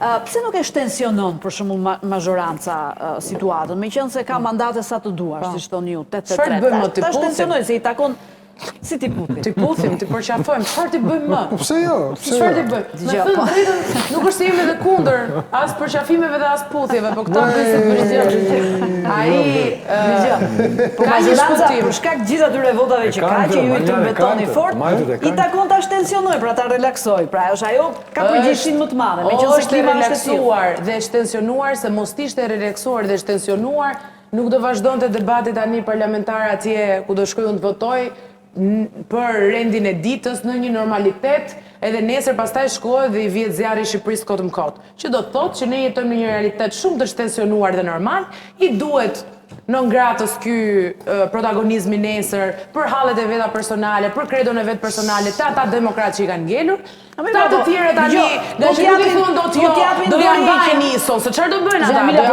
Pse nuk e shtensionon për shembull majoranca situatën, meqense se ka mandate sa të duash, siç thoni ju, 8-3. Çfarë bëjmë ti? Ta shtensionoj se i takon si ti puthim. Ti puthim, ti përqafojmë, çfarë ti bëjmë më? Pse jo? Çfarë ti bëjmë? Me thënë drejtën, nuk është se jemi edhe kundër as përqafimeve dhe as puthjeve, po këta bëjnë se bëjnë. Ai Po majoranca për shkak gjithë atyre votave që ka, që ju i tërmbetoni fort, i takon ta shtensionoj, pra ta relaksoj. Pra është ajo ka përgjegjësinë më të madhe, meqense klima është e relaksuar dhe shtensionuar, se mos ishte relaksuar dhe shtensionuar, nuk do vazhdonte debati tani parlamentar atje ku do shkoj unë të votoj për rendin e ditës në një normalitet, edhe nesër pastaj shkohet dhe i vjet zjarri i Shqipërisë kot më kot. Që do të thotë që ne jetojmë në një realitet shumë të shtensionuar dhe normal, i duhet non gratës ky protagonizmi nesër për hallet e veta personale, për kredon e vet personale, të ata demokratë që i kanë ngelur, ta të tjerë tani, nga që nuk i thonë do t'jo, do janë bajnë ISO, se çfarë do bëjnë ata?